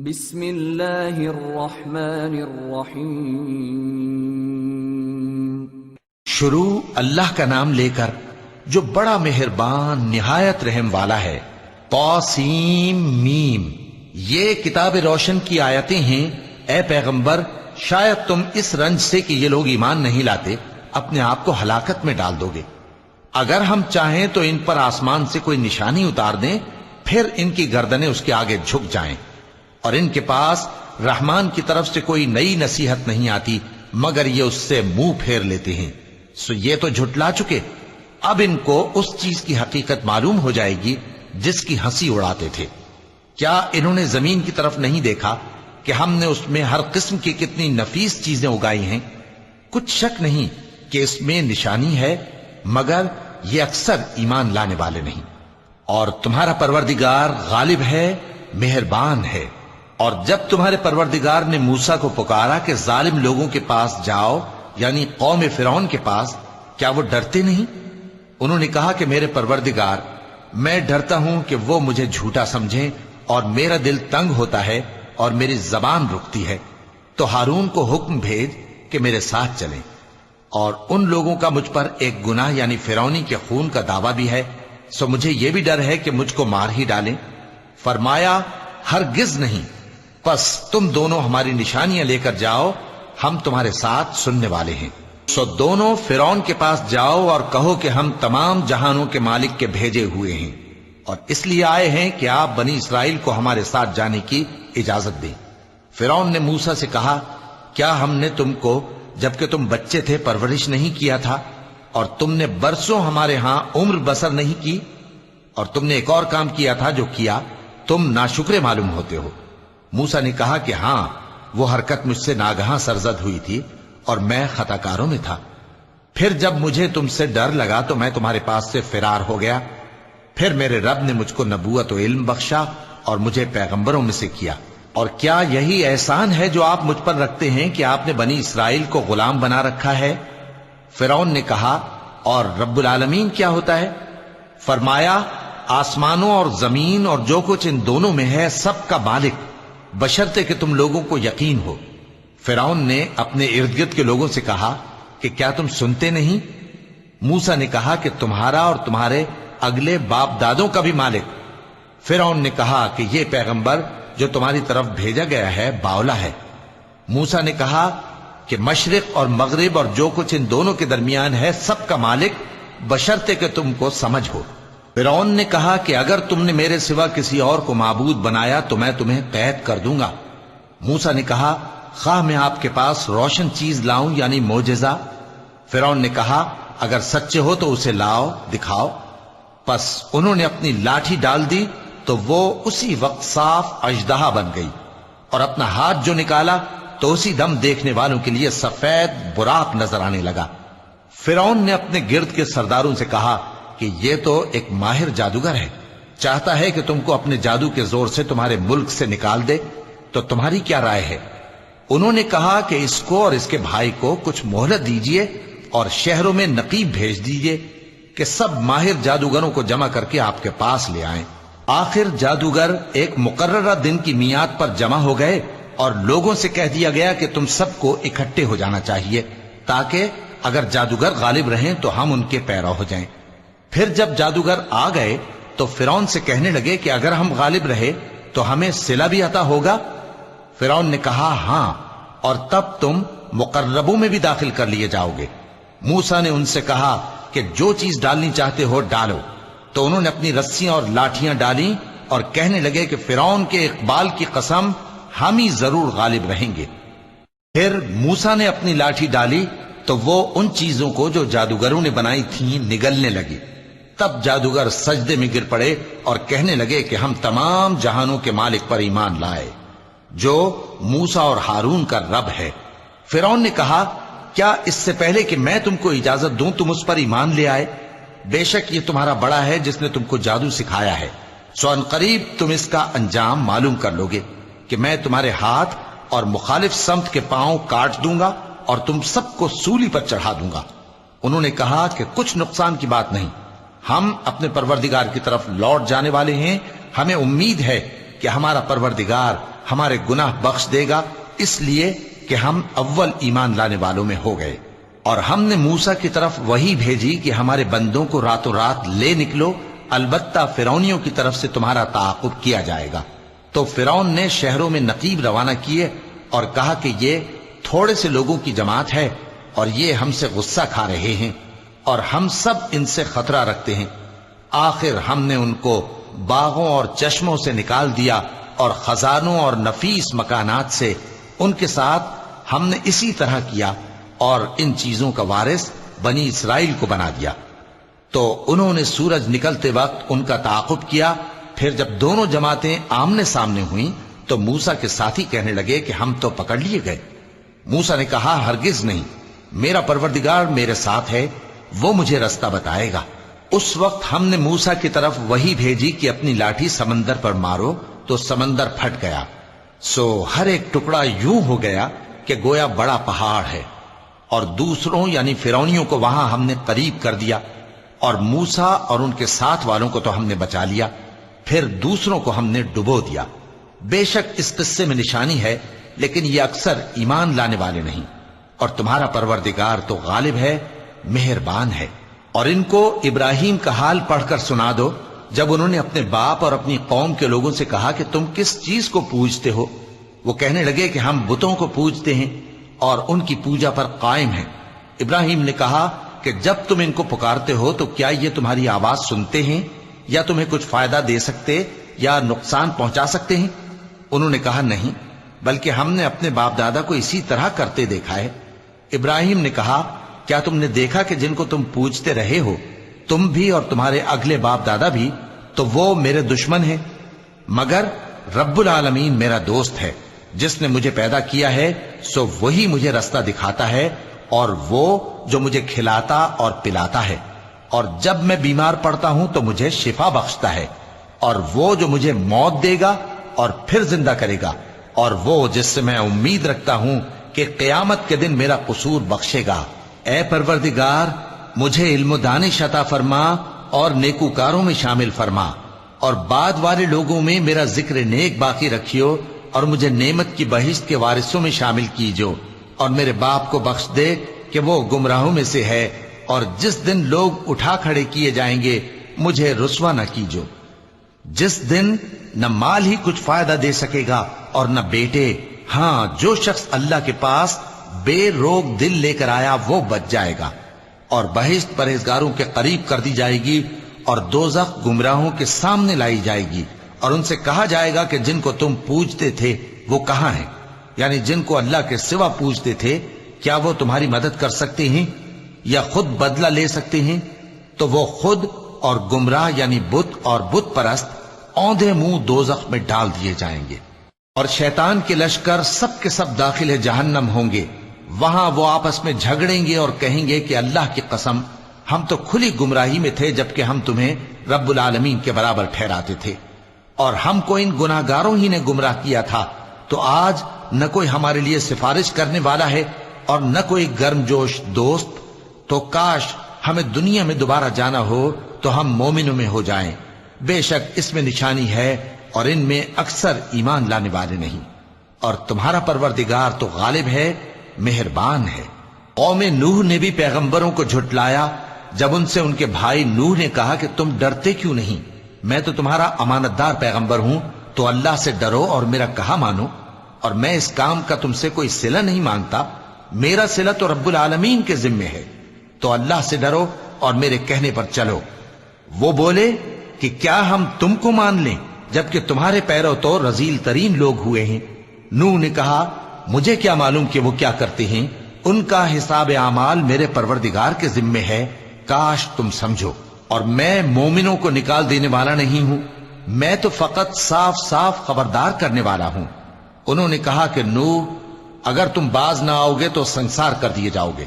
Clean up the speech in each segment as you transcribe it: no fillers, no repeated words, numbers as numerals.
بسم اللہ الرحمن الرحیم۔ شروع اللہ کا نام لے کر جو بڑا مہربان نہایت رحم والا ہے۔ طاسیم میم، یہ کتاب روشن کی آیتیں ہیں۔ اے پیغمبر، شاید تم اس رنج سے کہ یہ لوگ ایمان نہیں لاتے اپنے آپ کو ہلاکت میں ڈال دو گے۔ اگر ہم چاہیں تو ان پر آسمان سے کوئی نشانی اتار دیں، پھر ان کی گردنیں اس کے آگے جھک جائیں، اور ان کے پاس رحمان کی طرف سے کوئی نئی نصیحت نہیں آتی مگر یہ اس سے منہ پھیر لیتے ہیں۔ سو یہ تو جھٹلا چکے، اب ان کو اس چیز کی حقیقت معلوم ہو جائے گی جس کی ہنسی اڑاتے تھے۔ کیا انہوں نے زمین کی طرف نہیں دیکھا کہ ہم نے اس میں ہر قسم کی کتنی نفیس چیزیں اگائی ہیں؟ کچھ شک نہیں کہ اس میں نشانی ہے، مگر یہ اکثر ایمان لانے والے نہیں۔ اور تمہارا پروردگار غالب ہے، مہربان ہے۔ اور جب تمہارے پروردگار نے موسیٰ کو پکارا کہ ظالم لوگوں کے پاس جاؤ، یعنی قوم فرعون کے پاس، کیا وہ ڈرتے نہیں؟ انہوں نے کہا کہ میرے پروردگار، میں ڈرتا ہوں کہ وہ مجھے جھوٹا سمجھیں، اور میرا دل تنگ ہوتا ہے اور میری زبان رکتی ہے۔ تو ہارون کو حکم بھیج کہ میرے ساتھ چلیں۔ اور ان لوگوں کا مجھ پر ایک گناہ یعنی فرعونی کے خون کا دعویٰ بھی ہے، سو مجھے یہ بھی ڈر ہے کہ مجھ کو مار ہی ڈالیں۔ فرمایا ہرگز نہیں، پس تم دونوں ہماری نشانیاں لے کر جاؤ، ہم تمہارے ساتھ سننے والے ہیں۔ سو دونوں فرعون کے پاس جاؤ اور کہو کہ ہم تمام جہانوں کے مالک کے بھیجے ہوئے ہیں، اور اس لیے آئے ہیں کہ آپ بنی اسرائیل کو ہمارے ساتھ جانے کی اجازت دیں۔ فرعون نے موسیٰ سے کہا، کیا ہم نے تم کو جبکہ تم بچے تھے پرورش نہیں کیا تھا، اور تم نے برسوں ہمارے ہاں عمر بسر نہیں کی؟ اور تم نے ایک اور کام کیا تھا جو کیا، تم ناشکرے معلوم ہوتے ہو۔ موسیٰ نے کہا کہ ہاں، وہ حرکت مجھ سے ناگہاں سرزد ہوئی تھی اور میں خطا کاروں میں تھا۔ پھر جب مجھے تم سے ڈر لگا تو میں تمہارے پاس سے فرار ہو گیا۔ پھر میرے رب نے مجھ کو نبوت و علم بخشا اور مجھے پیغمبروں میں سے کیا۔ اور کیا یہی احسان ہے جو آپ مجھ پر رکھتے ہیں کہ آپ نے بنی اسرائیل کو غلام بنا رکھا ہے؟ فرعون نے کہا، اور رب العالمین کیا ہوتا ہے؟ فرمایا، آسمانوں اور زمین اور جو کچھ ان دونوں میں ہے سب کا مالک، بشرطے کہ تم لوگوں کو یقین ہو۔ فرعون نے اپنے ارد گرد کے لوگوں سے کہا کہ کیا تم سنتے نہیں؟ موسیٰ نے کہا کہ تمہارا اور تمہارے اگلے باپ دادوں کا بھی مالک۔ فرعون نے کہا کہ یہ پیغمبر جو تمہاری طرف بھیجا گیا ہے باولا ہے۔ موسیٰ نے کہا کہ مشرق اور مغرب اور جو کچھ ان دونوں کے درمیان ہے سب کا مالک، بشرطے کہ تم کو سمجھ ہو۔ فرعون نے کہا کہ اگر تم نے میرے سوا کسی اور کو معبود بنایا تو میں تمہیں قید کر دوں گا۔ موسیٰ نے کہا، خواہ میں آپ کے پاس روشن چیز لاؤں یعنی معجزہ؟ فرعون نے کہا، اگر سچے ہو تو اسے لاؤ، دکھاؤ۔ پس انہوں نے اپنی لاٹھی ڈال دی تو وہ اسی وقت صاف اژدہا بن گئی، اور اپنا ہاتھ جو نکالا تو اسی دم دیکھنے والوں کے لیے سفید براق نظر آنے لگا۔ فرعون نے اپنے گرد کے سرداروں سے کہا کہ یہ تو ایک ماہر جادوگر ہے، چاہتا ہے کہ تم کو اپنے جادو کے زور سے تمہارے ملک سے نکال دے، تو تمہاری کیا رائے ہے؟ انہوں نے کہا کہ اس کو اور اس کے بھائی کو کچھ مہلت دیجئے اور شہروں میں نقیب بھیج دیجئے کہ سب ماہر جادوگروں کو جمع کر کے آپ کے پاس لے آئیں۔ آخر جادوگر ایک مقررہ دن کی میعاد پر جمع ہو گئے، اور لوگوں سے کہہ دیا گیا کہ تم سب کو اکٹھے ہو جانا چاہیے تاکہ اگر جادوگر غالب رہیں تو ہم ان کے پیرو ہو جائیں۔ پھر جب جادوگر آ گئے تو فرعون سے کہنے لگے کہ اگر ہم غالب رہے تو ہمیں صلہ بھی عطا ہوگا؟ فرعون نے کہا، ہاں، اور تب تم مقربوں میں بھی داخل کر لیے جاؤ گے۔ موسیٰ نے ان سے کہا کہ جو چیز ڈالنی چاہتے ہو ڈالو۔ تو انہوں نے اپنی رسیاں اور لاٹھیاں ڈالیں اور کہنے لگے کہ فرعون کے اقبال کی قسم، ہم ہی ضرور غالب رہیں گے۔ پھر موسیٰ نے اپنی لاٹھی ڈالی تو وہ ان چیزوں کو جو جادوگروں نے بنائی تھیں نگلنے لگی۔ تب جادوگر سجدے میں گر پڑے اور کہنے لگے کہ ہم تمام جہانوں کے مالک پر ایمان لائے جو موسیٰ اور ہارون کا رب ہے۔ فرعون نے کہا، کیا اس سے پہلے کہ میں تم کو اجازت دوں تم اس پر ایمان لے آئے؟ بے شک یہ تمہارا بڑا ہے جس نے تم کو جادو سکھایا ہے، سو ان قریب تم اس کا انجام معلوم کر لو گے کہ میں تمہارے ہاتھ اور مخالف سمت کے پاؤں کاٹ دوں گا اور تم سب کو سولی پر چڑھا دوں گا۔ انہوں نے کہا کہ کچھ نقصان کی بات نہیں، ہم اپنے پروردگار کی طرف لوٹ جانے والے ہیں، ہمیں امید ہے کہ ہمارا پروردگار ہمارے گناہ بخش دے گا، اس لیے کہ ہم اول ایمان لانے والوں میں ہو گئے۔ اور ہم نے موسیٰ کی طرف وحی بھیجی کہ ہمارے بندوں کو راتوں رات لے نکلو، البتہ فرعونیوں کی طرف سے تمہارا تعاقب کیا جائے گا۔ تو فرعون نے شہروں میں نقیب روانہ کیے اور کہا کہ یہ تھوڑے سے لوگوں کی جماعت ہے اور یہ ہم سے غصہ کھا رہے ہیں اور ہم سب ان سے خطرہ رکھتے ہیں۔ آخر ہم نے ان کو باغوں اور چشموں سے نکال دیا اور خزانوں اور نفیس مکانات سے۔ ان کے ساتھ ہم نے اسی طرح کیا اور ان چیزوں کا وارث بنی اسرائیل کو بنا دیا۔ تو انہوں نے سورج نکلتے وقت ان کا تعاقب کیا۔ پھر جب دونوں جماعتیں آمنے سامنے ہوئیں تو موسیٰ کے ساتھی کہنے لگے کہ ہم تو پکڑ لیے گئے۔ موسیٰ نے کہا ہرگز نہیں، میرا پروردگار میرے ساتھ ہے، وہ مجھے رستہ بتائے گا۔ اس وقت ہم نے موسیٰ کی طرف وحی بھیجی کہ اپنی لاٹھی سمندر پر مارو، تو سمندر پھٹ گیا، سو ہر ایک ٹکڑا یوں ہو گیا کہ گویا بڑا پہاڑ ہے۔ اور دوسروں یعنی فرعونیوں کو وہاں ہم نے قریب کر دیا، اور موسیٰ اور ان کے ساتھ والوں کو تو ہم نے بچا لیا، پھر دوسروں کو ہم نے ڈبو دیا۔ بے شک اس قصے میں نشانی ہے، لیکن یہ اکثر ایمان لانے والے نہیں۔ اور تمہارا پروردگار تو غالب ہے، مہربان ہے۔ اور ان کو ابراہیم کا حال پڑھ کر سنا دو، جب انہوں نے اپنے باپ اور اپنی قوم کے لوگوں سے کہا کہ تم کس چیز کو پوجتے ہو؟ وہ کہنے لگے کہ ہم بتوں کو پوجتے ہیں اور ان کی پوجا پر قائم ہیں۔ ابراہیم نے کہا کہ جب تم ان کو پکارتے ہو تو کیا یہ تمہاری آواز سنتے ہیں یا تمہیں کچھ فائدہ دے سکتے یا نقصان پہنچا سکتے ہیں؟ انہوں نے کہا نہیں، بلکہ ہم نے اپنے باپ دادا کو اسی طرح کرتے دیکھا ہے۔ ابراہیم نے کہا کیا تم نے دیکھا کہ جن کو تم پوجتے رہے ہو، تم بھی اور تمہارے اگلے باپ دادا بھی، تو وہ میرے دشمن ہیں، مگر رب العالمین میرا دوست ہے۔ جس نے مجھے پیدا کیا ہے سو وہی مجھے رستہ دکھاتا ہے، اور وہ جو مجھے کھلاتا اور پلاتا ہے، اور جب میں بیمار پڑتا ہوں تو مجھے شفا بخشتا ہے، اور وہ جو مجھے موت دے گا اور پھر زندہ کرے گا، اور وہ جس سے میں امید رکھتا ہوں کہ قیامت کے دن میرا قصور بخشے گا۔ اے پروردگار، مجھے علم و دانش عطا فرما اور نیکوکاروں میں شامل فرما، اور بعد والے لوگوں میں میرا ذکر نیک باقی رکھیو، اور مجھے نعمت کی بہشت کے وارثوں میں شامل کیجو، اور میرے باپ کو بخش دے کہ وہ گمراہوں میں سے ہے، اور جس دن لوگ اٹھا کھڑے کیے جائیں گے مجھے رسوا نہ کیجو، جس دن نہ مال ہی کچھ فائدہ دے سکے گا اور نہ بیٹے۔ ہاں، جو شخص اللہ کے پاس بے روک دل لے کر آیا وہ بچ جائے گا، اور بہشت پرہیزگاروں کے قریب کر دی جائے گی، اور دوزخ گمراہوں کے سامنے لائی جائے گی، اور ان سے کہا جائے گا کہ جن کو تم پوجتے تھے وہ کہاں ہیں؟ یعنی جن کو اللہ کے سوا پوجتے تھے، کیا وہ تمہاری مدد کر سکتے ہیں یا خود بدلہ لے سکتے ہیں؟ تو وہ خود اور گمراہ یعنی بت اور بت پرست اوندھے منہ دوزخ میں ڈال دیے جائیں گے۔ اور شیطان کے لشکر سب کے سب داخل جہنم ہوں گے، وہاں وہ آپس میں جھگڑیں گے اور کہیں گے کہ اللہ کی قسم ہم تو کھلی گمراہی میں تھے جبکہ ہم تمہیں رب العالمین کے برابر ٹھہراتے تھے، اور ہم کو ان گناہگاروں ہی نے گمراہ کیا تھا، تو آج نہ کوئی ہمارے لیے سفارش کرنے والا ہے اور نہ کوئی گرم جوش دوست۔ تو کاش ہمیں دنیا میں دوبارہ جانا ہو تو ہم مومنوں میں ہو جائیں۔ بے شک اس میں نشانی ہے اور ان میں اکثر ایمان لانے والے نہیں، اور تمہارا پروردگار تو غالب ہے، مہربان ہے۔ قوم نوح نے بھی پیغمبروں کو جھٹلایا جب ان سے ان کے بھائی نوح نے کہا کہ تم ڈرتے کیوں نہیں؟ میں تو تمہارا امانت دار پیغمبر ہوں، تو اللہ سے ڈرو اور میرا کہا مانو، اور میں اس کام کا تم سے کوئی صلہ نہیں مانگتا، میرا صلہ تو رب العالمین کے ذمے ہے، تو اللہ سے ڈرو اور میرے کہنے پر چلو۔ وہ بولے کہ کیا ہم تم کو مان لیں جبکہ تمہارے پیرو تو رذیل ترین لوگ ہوئے ہیں؟ نوح نے کہا مجھے کیا معلوم کہ وہ کیا کرتے ہیں، ان کا حساب اعمال میرے پروردگار کے ذمے ہے، کاش تم سمجھو۔ اور میں مومنوں کو نکال دینے والا نہیں ہوں، میں تو فقط صاف صاف خبردار کرنے والا ہوں۔ انہوں نے کہا کہ نوح اگر تم باز نہ آؤ گے تو سنسار کر دیے جاؤ گے۔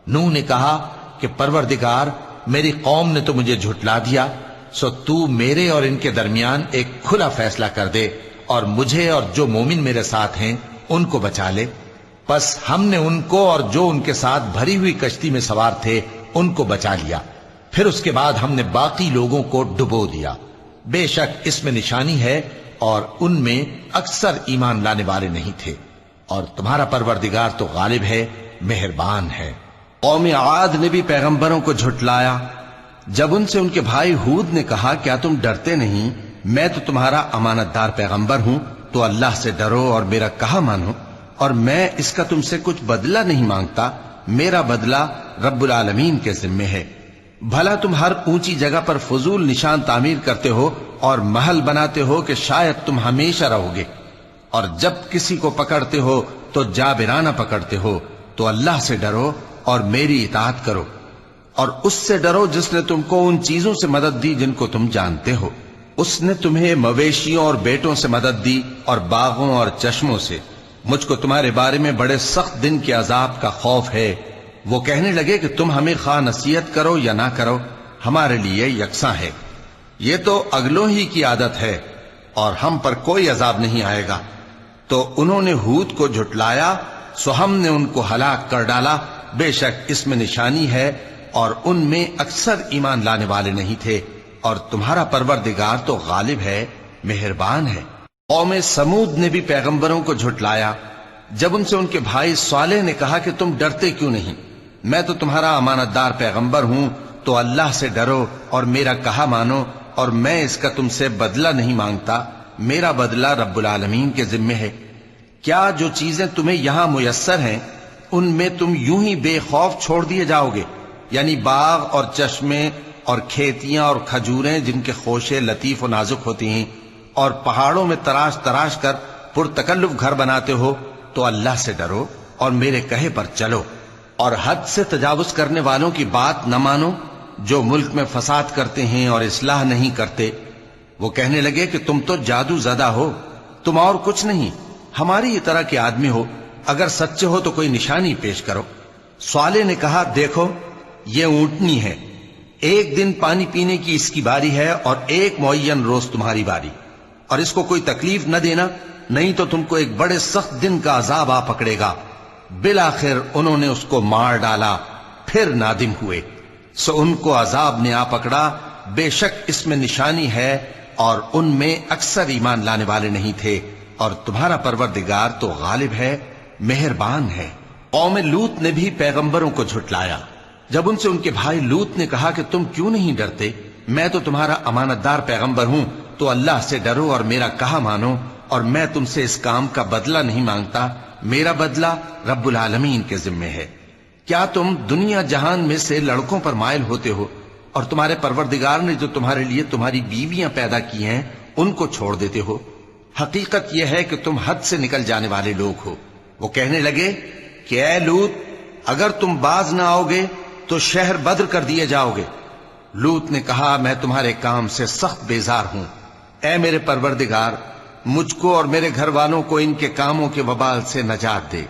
نوح نے کہا کہ پروردگار، میری قوم نے تو مجھے جھٹلا دیا، سو تو میرے اور ان کے درمیان ایک کھلا فیصلہ کر دے اور مجھے اور جو مومن میرے ساتھ ہیں ان کو بچا لے۔ پس ہم نے ان کو اور جو ان کے ساتھ بھری ہوئی کشتی میں سوار تھے ان کو بچا لیا، پھر اس کے بعد ہم نے باقی لوگوں کو ڈبو دیا۔ بے شک اس میں نشانی ہے اور ان میں اکثر ایمان لانے والے نہیں تھے، اور تمہارا پروردگار تو غالب ہے، مہربان ہے۔ قوم عاد نے بھی پیغمبروں کو جھٹلایا جب ان سے ان کے بھائی ہود نے کہا کیا تم ڈرتے نہیں، میں تو تمہارا امانت دار پیغمبر ہوں، تو اللہ سے ڈرو اور میرا کہا مانو، اور میں اس کا تم سے کچھ بدلہ نہیں مانگتا، میرا بدلہ رب العالمین کے ذمے ہے۔ بھلا تم ہر اونچی جگہ پر فضول نشان تعمیر کرتے ہو اور محل بناتے ہو کہ شاید تم ہمیشہ رہو گے، اور جب کسی کو پکڑتے ہو تو جابرانہ پکڑتے ہو، تو اللہ سے ڈرو اور میری اطاعت کرو، اور اس سے ڈرو جس نے تم کو ان چیزوں سے مدد دی جن کو تم جانتے ہو۔ اس نے تمہیں مویشیوں اور بیٹوں سے مدد دی اور باغوں اور چشموں سے۔ مجھ کو تمہارے بارے میں بڑے سخت دن کے عذاب کا خوف ہے۔ وہ کہنے لگے کہ تم ہمیں خواہ نصیحت کرو یا نہ کرو، ہمارے لیے یکساں ہے، یہ تو اگلوں ہی کی عادت ہے، اور ہم پر کوئی عذاب نہیں آئے گا۔ تو انہوں نے ہود کو جھٹلایا، سو ہم نے ان کو ہلاک کر ڈالا، بے شک اس میں نشانی ہے، اور ان میں اکثر ایمان لانے والے نہیں تھے، اور تمہارا پروردگار تو غالب ہے، مہربان ہے۔ قوم سمود نے بھی پیغمبروں کو جھٹلایا جب ان سے ان کے بھائی صالح نے کہا کہ تم ڈرتے کیوں نہیں، میں تو تمہارا امانت دار پیغمبر ہوں، تو اللہ سے ڈرو اور میرا کہا مانو، اور میں اس کا تم سے بدلہ نہیں مانگتا، میرا بدلہ رب العالمین کے ذمے ہے۔ کیا جو چیزیں تمہیں یہاں میسر ہیں ان میں تم یوں ہی بے خوف چھوڑ دیے جاؤ گے؟ یعنی باغ اور چشمے اور کھیتیاں اور کھجوریں جن کے خوشے لطیف و نازک ہوتی ہیں، اور پہاڑوں میں تراش تراش کر پرتکلف گھر بناتے ہو، تو اللہ سے ڈرو اور میرے کہے پر چلو، اور حد سے تجاوز کرنے والوں کی بات نہ مانو جو ملک میں فساد کرتے ہیں اور اصلاح نہیں کرتے۔ وہ کہنے لگے کہ تم تو جادو زدہ ہو، تم اور کچھ نہیں، ہماری ہی طرح کے آدمی ہو، اگر سچے ہو تو کوئی نشانی پیش کرو۔ صالح نے کہا دیکھو یہ اونٹنی ہے، ایک دن پانی پینے کی اس کی باری ہے اور ایک معین روز تمہاری باری، اور اس کو کوئی تکلیف نہ دینا، نہیں تو تم کو ایک بڑے سخت دن کا عذاب آ پکڑے گا۔ بالآخر انہوں نے اس کو مار ڈالا، پھر نادم ہوئے، سو ان کو عذاب نے آ پکڑا، بے شک اس میں نشانی ہے، اور ان میں اکثر ایمان لانے والے نہیں تھے، اور تمہارا پروردگار تو غالب ہے، مہربان ہے۔ قوم لوط نے بھی پیغمبروں کو جھٹلایا جب ان سے ان کے بھائی لوط نے کہا کہ تم کیوں نہیں ڈرتے، میں تو تمہارا امانت دار پیغمبر ہوں، تو اللہ سے ڈرو اور میرا کہا مانو، اور میں تم سے اس کام کا بدلہ نہیں مانگتا، میرا بدلہ رب العالمین کے ذمے ہے۔ کیا تم دنیا جہان میں سے لڑکوں پر مائل ہوتے ہو، اور تمہارے پروردگار نے جو تمہارے لیے تمہاری بیویاں پیدا کی ہیں ان کو چھوڑ دیتے ہو؟ حقیقت یہ ہے کہ تم حد سے نکل جانے والے لوگ ہو۔ وہ کہنے لگے کہ اے لوط، اگر تم باز نہ آؤ گے تو شہر بدر کر دیے جاؤ گے۔ لوط نے کہا میں تمہارے کام سے سخت بیزار ہوں، اے میرے پروردگار مجھ کو اور میرے گھر والوں کو ان کے کاموں کے وبال سے نجات دے۔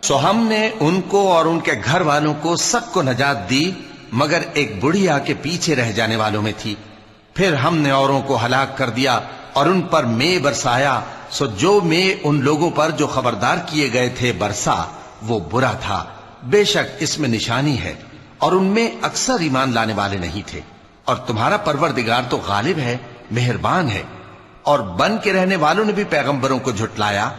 سو ہم نے ان کو اور ان کے گھر والوں کو سب کو نجات دی، مگر ایک بڑھیا کے پیچھے رہ جانے والوں میں تھی۔ پھر ہم نے اوروں کو ہلاک کر دیا اور ان پر مے برسایا، سو جو مے ان لوگوں پر جو خبردار کیے گئے تھے برسا وہ برا تھا، بے شک اس میں نشانی ہے، اور ان میں اکثر ایمان لانے والے نہیں تھے، اور تمہارا پروردگار تو غالب ہے، مہربان ہے۔ اور بن کے رہنے والوں نے بھی پیغمبروں کو جھٹلایا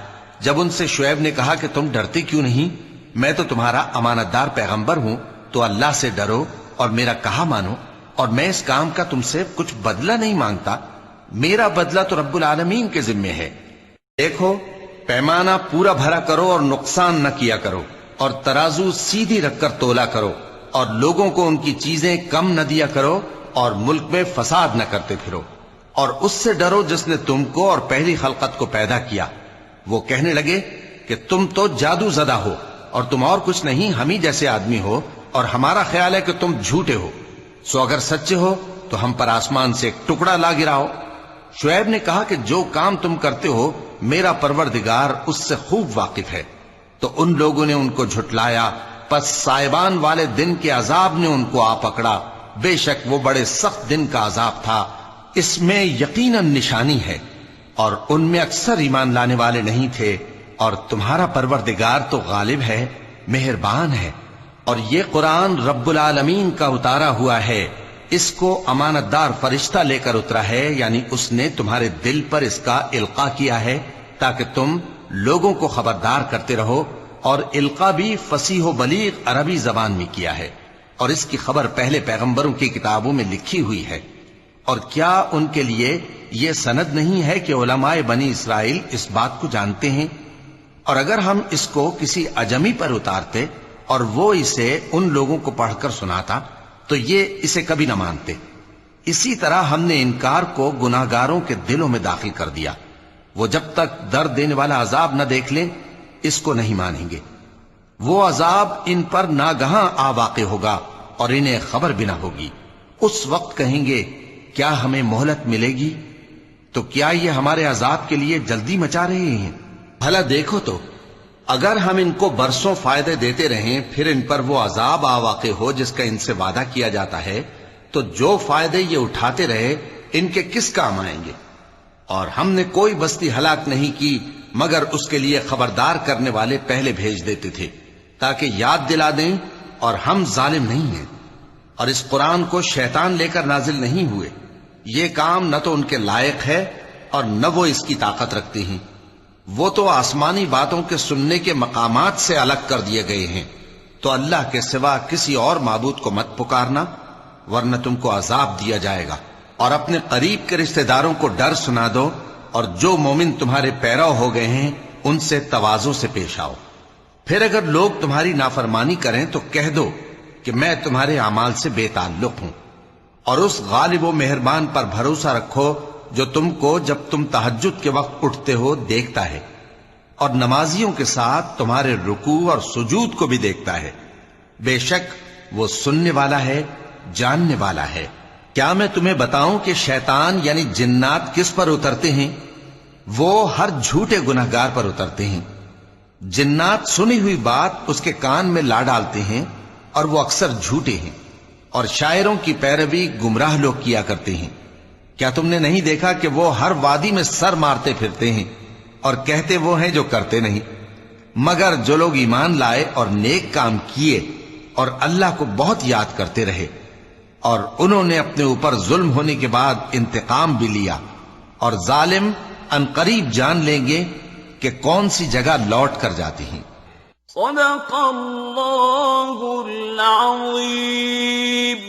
جب ان سے شعیب نے کہا کہ تم ڈرتے کیوں نہیں، میں تو تمہارا امانت دار پیغمبر ہوں، تو اللہ سے ڈرو اور میرا کہا مانو، اور میں اس کام کا تم سے کچھ بدلہ نہیں مانگتا، میرا بدلہ تو رب العالمین کے ذمے ہے۔ دیکھو پیمانہ پورا بھرا کرو اور نقصان نہ کیا کرو، اور ترازو سیدھی رکھ کر تولا کرو، اور لوگوں کو ان کی چیزیں کم نہ دیا کرو، اور ملک میں فساد نہ کرتے پھرو، اور اس سے ڈرو جس نے تم کو اور پہلی خلقت کو پیدا کیا۔ وہ کہنے لگے کہ تم تو جادو زدہ ہو، اور تم اور کچھ نہیں، ہم ہی جیسے آدمی ہو، اور ہمارا خیال ہے کہ تم جھوٹے ہو، سو اگر سچے ہو تو ہم پر آسمان سے ایک ٹکڑا لا گراؤ۔ شعیب نے کہا کہ جو کام تم کرتے ہو میرا پروردگار اس سے خوب واقف ہے۔ تو ان لوگوں نے ان کو جھٹلایا، پس سائبان والے دن کے عذاب نے ان کو آ پکڑا، بے شک وہ بڑے سخت دن کا عذاب تھا، اس میں یقیناً نشانی ہے، اور ان میں اکثر ایمان لانے والے نہیں تھے، اور تمہارا پروردگار تو غالب ہے، مہربان ہے۔ اور یہ قرآن رب العالمین کا اتارا ہوا ہے، اس کو امانت دار فرشتہ لے کر اترا ہے، یعنی اس نے تمہارے دل پر اس کا القاء کیا ہے تاکہ تم لوگوں کو خبردار کرتے رہو، اور القاء بھی فصیح و بلیغ عربی زبان میں کیا ہے، اور اس کی خبر پہلے پیغمبروں کی کتابوں میں لکھی ہوئی ہے۔ اور کیا ان کے لیے یہ سند نہیں ہے کہ علماء بنی اسرائیل اس بات کو جانتے ہیں؟ اور اگر ہم اس کو کسی اجمی پر اتارتے اور وہ اسے ان لوگوں کو پڑھ کر سناتا تو یہ اسے کبھی نہ مانتے۔ اسی طرح ہم نے انکار کو گناہگاروں کے دلوں میں داخل کر دیا، وہ جب تک درد دینے والا عذاب نہ دیکھ لیں اس کو نہیں مانیں گے۔ وہ عذاب ان پر ناگہاں آ واقع ہوگا اور انہیں خبر بھی نہ ہوگی۔ اس وقت کہیں گے کیا ہمیں مہلت ملے گی؟ تو کیا یہ ہمارے عذاب کے لیے جلدی مچا رہے ہیں؟ بھلا دیکھو تو اگر ہم ان کو برسوں فائدے دیتے رہیں پھر ان پر وہ عذاب آ واقع ہو جس کا ان سے وعدہ کیا جاتا ہے، تو جو فائدے یہ اٹھاتے رہے ان کے کس کام آئیں گے؟ اور ہم نے کوئی بستی ہلاک نہیں کی مگر اس کے لیے خبردار کرنے والے پہلے بھیج دیتے تھے تاکہ یاد دلا دیں، اور ہم ظالم نہیں ہیں۔ اور اس قرآن کو شیطان لے کر نازل نہیں ہوئے، یہ کام نہ تو ان کے لائق ہے اور نہ وہ اس کی طاقت رکھتے ہیں۔ وہ تو آسمانی باتوں کے سننے کے مقامات سے الگ کر دیے گئے ہیں۔ تو اللہ کے سوا کسی اور معبود کو مت پکارنا ورنہ تم کو عذاب دیا جائے گا۔ اور اپنے قریب کے رشتہ داروں کو ڈر سنا دو، اور جو مومن تمہارے پیرو ہو گئے ہیں ان سے تواضع سے پیش آؤ۔ پھر اگر لوگ تمہاری نافرمانی کریں تو کہہ دو کہ میں تمہارے اعمال سے بے تعلق ہوں، اور اس غالب و مہربان پر بھروسہ رکھو جو تم کو جب تم تہجد کے وقت اٹھتے ہو دیکھتا ہے، اور نمازیوں کے ساتھ تمہارے رکوع اور سجود کو بھی دیکھتا ہے۔ بے شک وہ سننے والا ہے، جاننے والا ہے۔ کیا میں تمہیں بتاؤں کہ شیطان یعنی جنات کس پر اترتے ہیں؟ وہ ہر جھوٹے گنہگار پر اترتے ہیں۔ جنات سنی ہوئی بات اس کے کان میں لا ڈالتے ہیں اور وہ اکثر جھوٹے ہیں، اور شاعروں کی پیروی گمراہ لوگ کیا کرتے ہیں۔ کیا تم نے نہیں دیکھا کہ وہ ہر وادی میں سر مارتے پھرتے ہیں اور کہتے وہ ہیں جو کرتے نہیں؟ مگر جو لوگ ایمان لائے اور نیک کام کیے اور اللہ کو بہت یاد کرتے رہے، اور انہوں نے اپنے اوپر ظلم ہونے کے بعد انتقام بھی لیا، اور ظالم عنقریب جان لیں گے کہ کون سی جگہ لوٹ کر جاتے ہیں۔ صدق اللہ العظیم۔